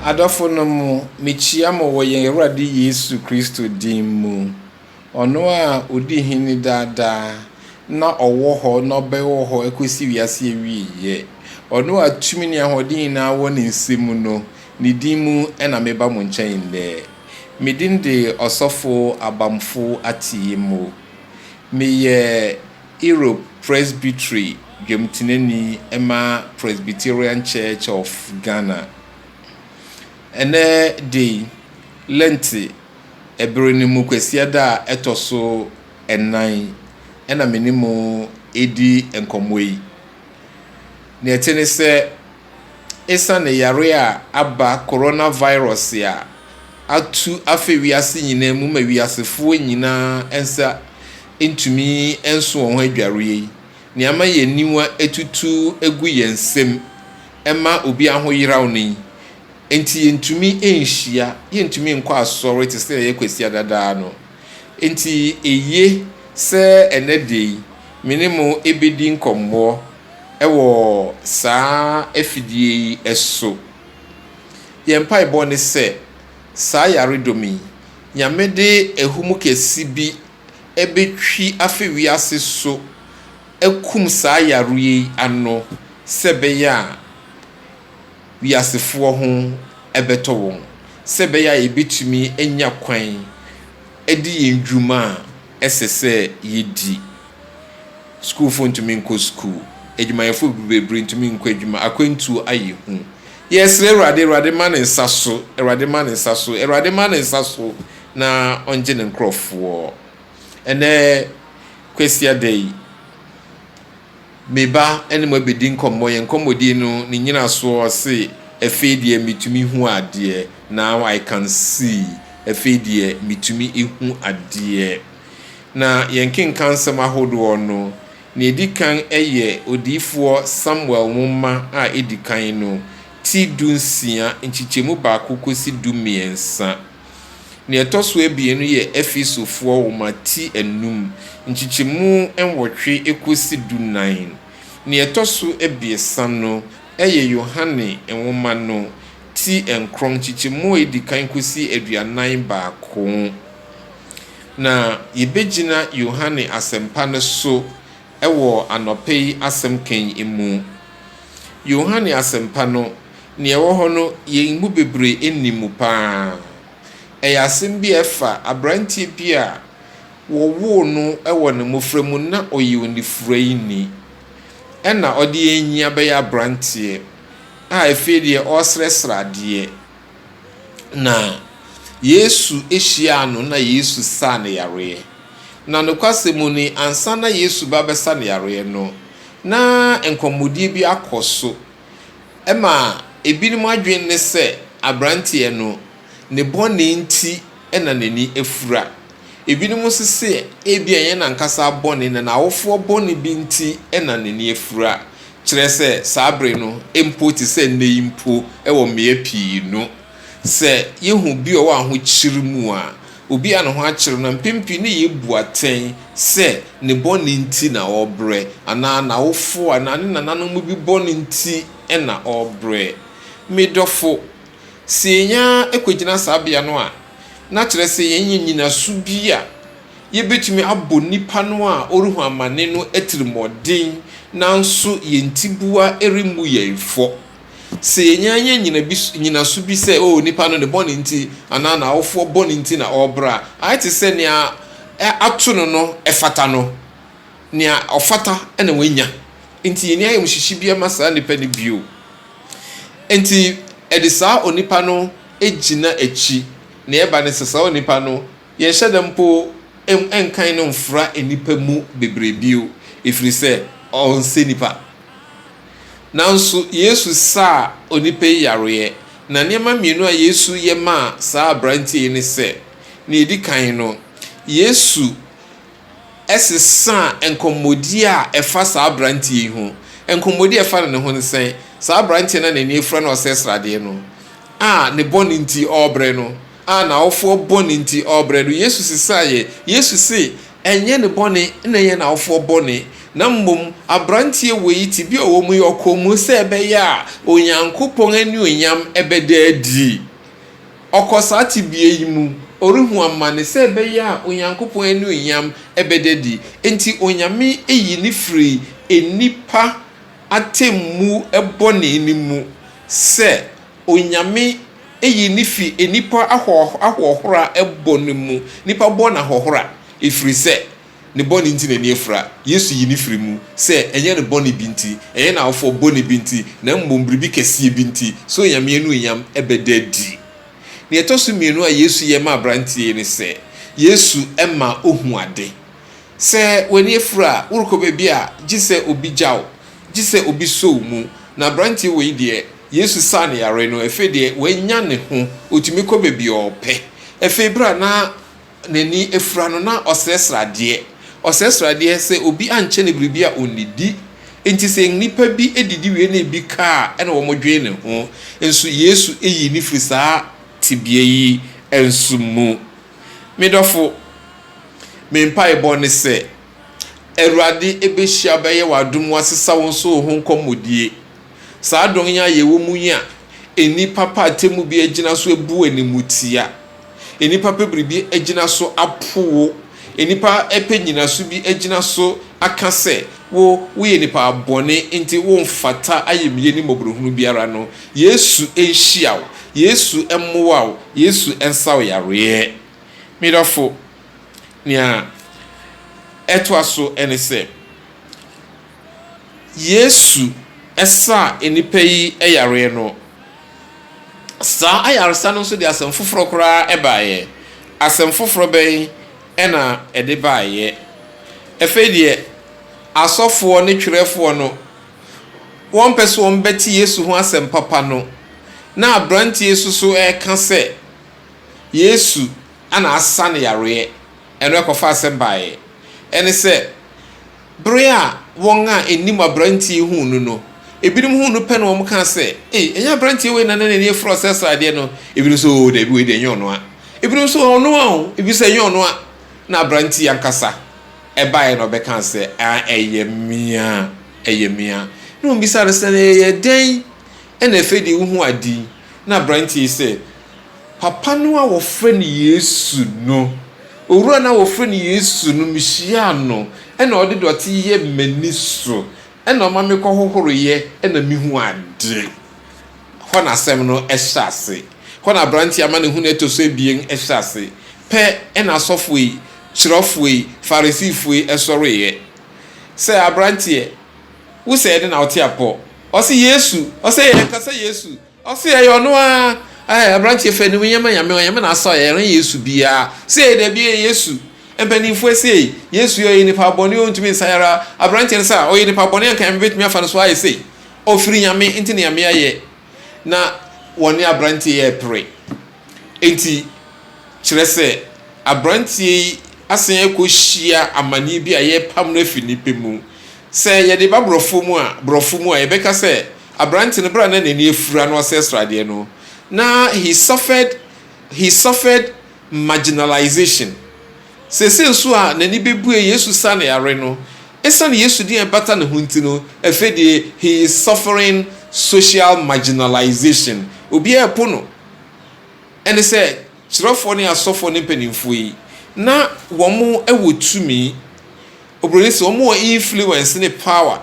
Adafo no mu mechia mo wo yen Awurade Yesu Kristo din mu. Ono a odi hini dada na owo ho no be wo ho ekosi wiase ewiye. Ono a tumi ne ahodin na wo ne nsem no ne din mu na meba mo nchen de. Medin de Osofo Abamfo Atiyemo. Meye Europe Presbytery Dwemtineni Emma Presbyterian Church of Ghana. Ene de lenti ebreni mu kwesia da etoso enan ena menimu edi enkomoi ne etene se esa ne yare a aba coronavirus ya atu afe wiase nyina mu ma wiasefo nyina ensa entumi enso ho adware ne ama ye niwa etutu egu yensem ema obi ahoyiraw ni enti yentumi enhia yentumi nkwa asori te se yekwesi adada no enti eye se enede minimo ebedi nkombo ewo saa efidie eso yempa ibo ne se saa yare domi nyamede ehumu kesi bi ebetwi afe wiase so ekum saa yare ano sebeya wiasefo ho ebeto won sebeya ebetumi enya kwan edi yendwuma esese yedi school fo ntumi nko school edwumayefo bebre ntumi nko edwuma akwantu aye hu yesre Awurade ma ne nsaso Awurade ma ne nsaso na onje ne nkrofo ene kwesia day meba ene mo bedi nkommo ye nkommodi no ni nyina so se efedie mitumi hu ade now I can see efedie mitumi ehu ade na yenkin kansem ahodo no na edikan eye odifo Samuel Mumma a edikan no ti dunsia nchichemu ba kokosi dumiensa na etoso ebienu ye Efesofo woma ti enum nchichemu enwotwe ekosi dunan na etoso ebiesa no eye Yohane enwoma no ti enkron nchichemu edikan kosi aduanan ba ko na yebegina Yohane asempa no so ewo anopei asemken emu Yohane asempa no ne ewo ho no yemu bebre enimu pa asem bi efa abrantie bi a wo no ewo ne mofremu na oyewonifrai ni ena ode enyia be ya abrantie a efedie osresrade na Yesu ehia no na Yesu sa ne yare na nokwasemu ni ansa na Yesu ba be sa ne yare no na enkomodi bi akoso ema ebinim adwen ne se abrantie no ne bone nti ena nani efura ebinim sese ebia ye na nkasa bone na awofo bone bi nti ena nani efura kire se sabre no empoti se ne impo ewo me pii no se yehu bi o wa ho kyirimu a obi an ho akyere na mpempi ne yebu aten se ne bone nti na obre ana na awofo ana ne nananom bi bone nti ena obre medofo senya ekogina sabia no a na kire se yenyina subi a yebetumi abɔ nipa no a oruhu amane no etirimodin nanso yentibua erimu yefo senya nyina subi se o nipa no ne bɔne nti ana na awofo bɔne nti na obra ayete se nea ato no efata no nea ofata ena wanya nti yeni ayem hihyi bia masa nipa ne bio enti edisa onipa no ejina echi na eba ne sesa onipa no ye hyedempo enkan no mfra enipa mu bebrebio efiri se onse nipa nanso Yesu sa onipa yare na niema mienu a Yesu ye ma sa abrantie ni se na edikan no Yesu esesa enkomodi a efa sa abrantie ho enkomodi efa ne ho ne sen sa abrantie na nani efra na osesrade no ne bone nti obre no na awofo bone nti obre no Yesu sisaye Yesu se enye ne bone na ye na awofo bone na mmom abrantie wei ti bi owo mu yokomu se ebeya onyankopon ani onyam ebeda adi okosa ti bie yi mu oruhu amane se ebeya onyankopon ani onyam ebeda adi enti onyame eyi ni free enipa atemu ebone ni mu se onyame eyi ni fi enipa ahohora ebone mu nipa bona hohora ifiri se ne boni nti na ni efra Yesu yi ni firi mu se enye ne boni binti enye na afọ boni binti na mbombiribi kese binti so onyame enu onyam ebeda di ne etosu mienu a Yesu ye ma abrantie ni se Yesu ema ohu ade se weni efra uruko bebi a gise obi jaw gise obi so mu na abrantie we de Yesu sa ne yare no efe de wenya ne ho otumi ko bebi ope efe bra na nani efra no na osesrade se obi anche ne biribi a onidi enti se nipa bi edidi wie na bi ka na wo modwe ne ho enso Yesu eyi ni firi saa tibie yi enso mu medofo mempa ebo ne se Erade ebehia beye wadom wasesa won so ho nkomodie saa don ya yewo mu ya enipa pa atemu bi agina so ebu animutia enipa pe biribi agina so apo enipa epenyina so bi agina so akase wo enipa abone enti wo mfata ayemye ni mobrohunu biara no Yesu ehia Yesu emmoa Yesu ensaw yare midafo nia etwaso enese Yesu esa enipa yi eyare no sa ayaresa no so de asem foforo kora ebaye asem foforo ben ena ede baye efedie asofo ne twerefo no won pese won beti Yesu ho asem papa no na abranti Yesu so ka se Yesu ana asa ne yare eno ekofa asem baye ene se brea won a enim abranti hu no ebinim hu no pe no won ka se enya abranti we na ne process ade no ebinim so de bi we de nyon no a ebinim so ono a ebi se nyon no a na abranti yankasa ebae no be kan se eyemia no mbisa se ye den ena efedi hu adi na abranti se papa no a wo frɛ ne Yesu no owura na wo frɛ ne Yesu no mihia no ena ode dote ye maniso ena ma me kɔhohoro ye ena mihu ade ho na asɛm no ɛhyase ho na abranti ama ne hu na etoso ebien ɛhyase pe ena asɔfo yi chirofwe farisifwe esoreye say abrantie wo say de na otiapo o say Yesu o say kasa Yesu o say yo no a abrantie fe ni nyame na aso ye ran Yesu bia say de bia Yesu empanifo say Yesu yo ni pa boni o ntumi nsayara abrantie say o ni pa boni an kan betumi afa no so aye say o firi nyame enti nyame aye na woni abrantie ye pray enti kire say abrantie asen ekohia amani bi aye pam no afini pemu se ye de ba brofo mu a ye beka se abranti ne bra na nani efura no sesrade no na he suffered marginalization se so a nani bebu Yesu sa na yare no esa ne Yesu din bata ne hunti no efede he is suffering social marginalization obi e po no ene se chirofo ne asofo ne penimfo yi na womo ewotumi obroni se womo influence ne power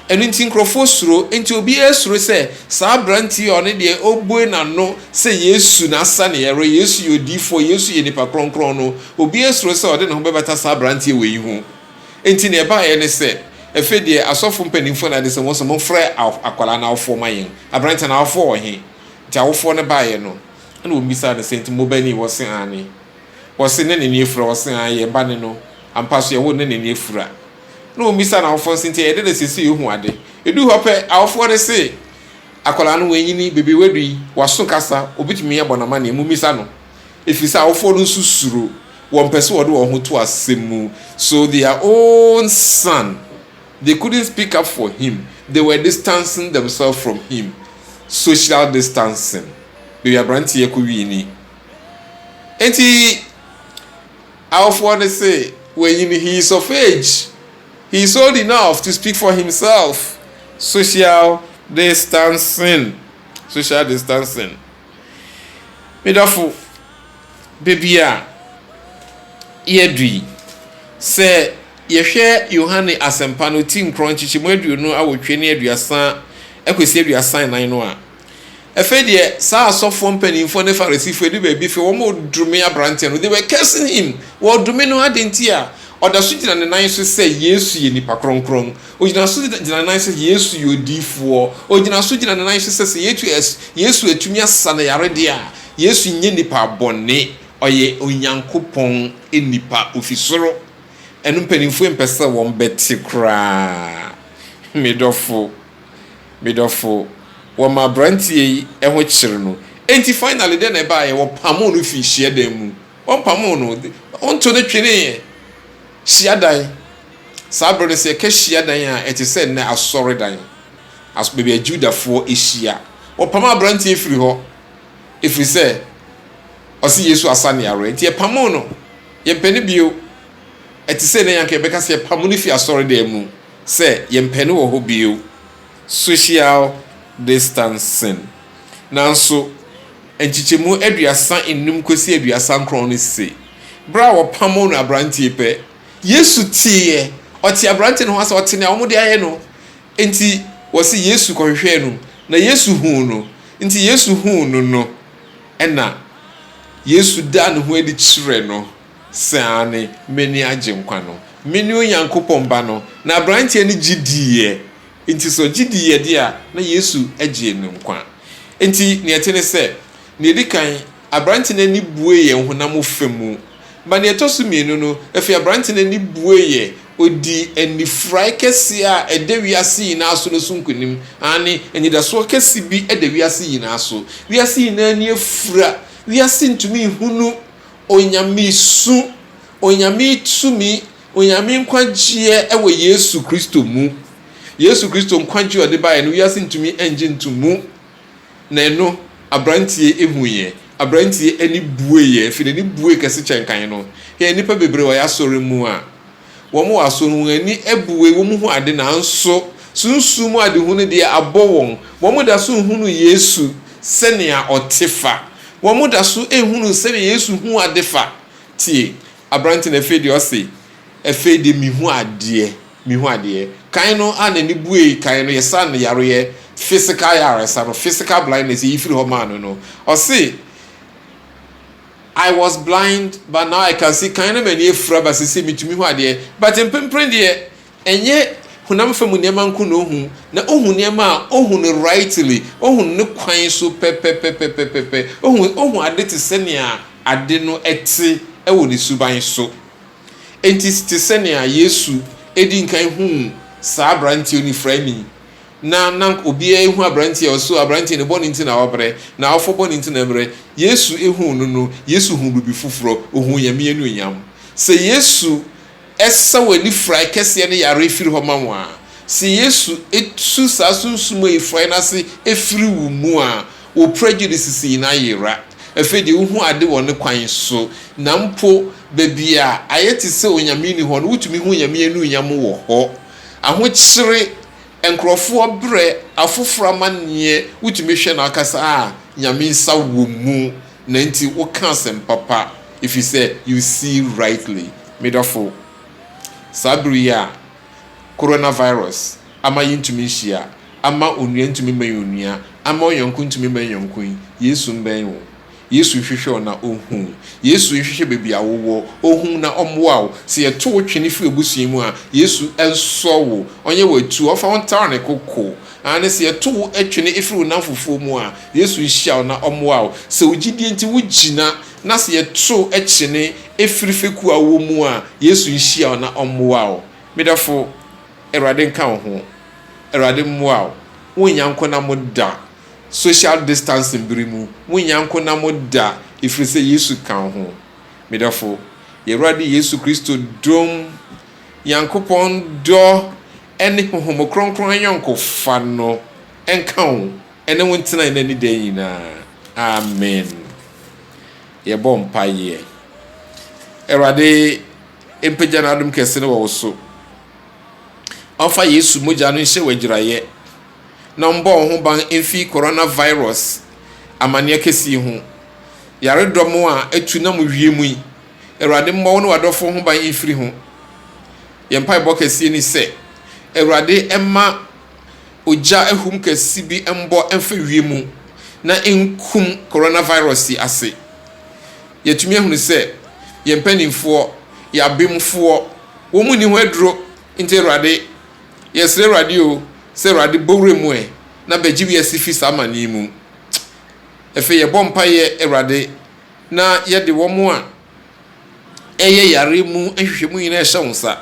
enu nti nkrofo suro enti obi esuro se sa branti one de obue na no se Yesu na asa ne yero Yesu yodifo Yesu ye nipa kronkron no obi esuro se ode ne ho bebata sa branti we yi ho enti ne ba ye ne se efedie asofo mpanimfo na de se mo so mo frɛ akwala na awfo mayen abranti na awfo wo he ti awfo ne ba ye no na obi sa ne senti mobani wo se ani wose ne ne efura wose aye ba ne no ampaso ye wo ne ne efura no ombisa na awfo sinti ye de sisi hu ade edu hope awfo de se akola no wenyini bebe wedui waso kasa obitumi ye bonama na emumisa no efisa awfo no susuro won pese wo de wo ho to asemu so their own son they couldn't speak up for him they were distancing themselves from him social distancing be ya branti ye ko wi ni enti awfo de say when he is of age He is old enough to speak for himself. Social distancing. Social distancing. Medafo, baby, yedri. Say, yehwe Yohane Asempa no ti nkron chichimu aduo no awotwe ne aduasa akwesi aduasa nan no a efe de sa asofo mpanimfo ne farisifo edi ba bi fe wo mo drume abrante no they were cursing him wo drume no adenti a oda so gina ne nan so se Yesu ye nipa kronkron o gina so gina nan so Yesu ye odifo o gina so gina ne nan so se Yesu atumi asa na yare de a Yesu nye nipa bone oye onyankopon enipa ofisoro enu mpanimfo empese won beti kra medofo wo ma brantie eho kire no enti finally den e ba ye wo pamo no fi hie dan mu won pamo no onto ne twene ye hia dan sabre se ke hia dan a eti se na asori dan as bebe judafo ehia wo pamo brantie firi ho efiri se osi Yesu asane yare enti e pamo no ye mpene bio eti se ne yanke beka se pamo no fi asori dan mu se ye mpene wo ho bio social distancing. Nanso enchichemu aduasa enum kosi aduasa nkron ne se bra wo pamo no abrantie pe Yesu tie oti abrantie no asa oti ne omode aye no enti wo se Yesu kohwehwe no na Yesu hu no enti Yesu hu no ena Yesu da ne ho edi kire no sane meni agenkwa no meni onyankopon ba no na abrantie ne gidie enti so gidie dia na Yesu agye ne nkwa enti ne yete ne se ne edikan abrantie ne ni bue ye honam ofemu ba ne etosu mienu no efi abrantie ne ni bue ye odi enifrai kesi a edewiase yina aso no sunkunim ani enidaso kesi bi edewiase yina aso wiase yina ni efura wiase ntumi hunu onyame su onyame tumi onyame nkwagye ewe Yesu Kristo mu Yesu Kristo nkwagye ode bae no wiase ntumi enje ntumu na eno abrantie ehuye abrantie eni bueye fi ni buye kese chenkan no he nipa bebre wa yasore mu a wo mo aso no ani ebuwe wo mu hu ade na nso sunsumu ade hu ne de abowon wo mo da so hunu Yesu senia otefa wo mo da so ehunu senia Yesu hu ade fa tie abrantie na fedi ose efedi mi hu ade kan no ana ni buye kan no yesa na yare physical yare no physical blindness if you man no or say I was blind but now I can see kind of many fraba say me to me hu ade but empempren de enye hunam famu niam nku no hu na ohun niam a ohun rightly ohun ne kwan so pepepepepepe ohun ade te senia ade no eti ewo ni suban so enti te senia Yesu edi nkan hu sa abrantie ni frami na obi ehu abrantie oso abrantie ne boni nti na obre na afọ boni nti na bre Yesu ehu no Yesu hu bibi fufuro ohun yame enu nyam se Yesu esa wani frai kese ne yare firi ho manwa se Yesu etu sa sunsumo efrai na se efiri wu mu a o prejudices na yera efedi hu ade woni kwan so na mpo bebia ayeti se onyame ni ho no wutumi hu yame enu nyam wo ho ahokyere enkrofo bre afoforo manne wutumi hwe na akasa nyame nsa wo mu na nti wo kan papa if you say you see rightly medofo sabria coronavirus ama yintumi hia ama onua ntumi mayonua ama oyonku ntumi mayonkun Yesu mbenwo Yesu hwehwe na ohun Yesu hwehwe bebi awowo ohun na omwo se ye to twene fi obusuo mu a Yesu enso wo onye watu ofa ontar ne kokko ane se ye to atwene efiri nanfofo mu a Yesu hia na omwo se ogidie nti wugina na se ye to akyene efiri feku awo mu a Yesu hia na omwo medafo erade nka ho erade mwo wonyanko na moda social distancing birimu munyanko na moda ifiri se Yesu kan ho medafo yerade Yesu Kristo dom yankopon do ene homo kronkron yanko fa no enka ho ene wontina ina ni dan yina amen ye bom paye erade empejana dum kese ne wo so ɔfa yesu mogya no nhyɛ w'agyiraeɛ na mbɔ ho ban mfi coronavirus amanneɛ kɛseɛ ho yaredɔm a atu na mo wie mu yi Awurade mmɔ wo ne wadɔfo ho ban mfiri ho yɛn mpaebɔ kɛseɛ ni sɛ Awurade ɛma ogya ahum kɛse bi mbɔ mfa wie mu na nkum coronavirus ase yɛtumi ahunu sɛ yɛn mpanimfoɔ yɛabemfoɔ wɔn mu ni ho aduro nti Awurade yɛsrɛ Awurade o sɛ Awurade bɔwura mu na bɛgye wiase fi saa amanneɛ mu afei yɛbɔ mpaeɛ Awurade na yɛde wɔn a ɛyɛ yare mu ahwehwɛ mu nyinaa ɛhyɛ wo nsa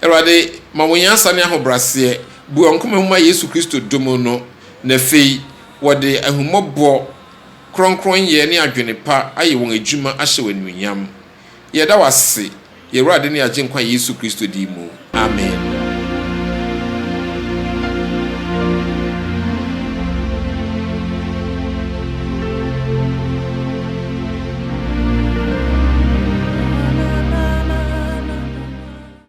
Awurade ma wɔn nyansa ne ahobraseɛ bu nkɔmɔ mu ma Yesu Kristo dom no na afei wɔde ahumɔbɔ kronkron ne adwene pa ayɛ wɔn adwuma ahyɛ wɔn anuonyam yɛda wase yɛwurade ne agye nkwa Yesu Kristo di mu amen.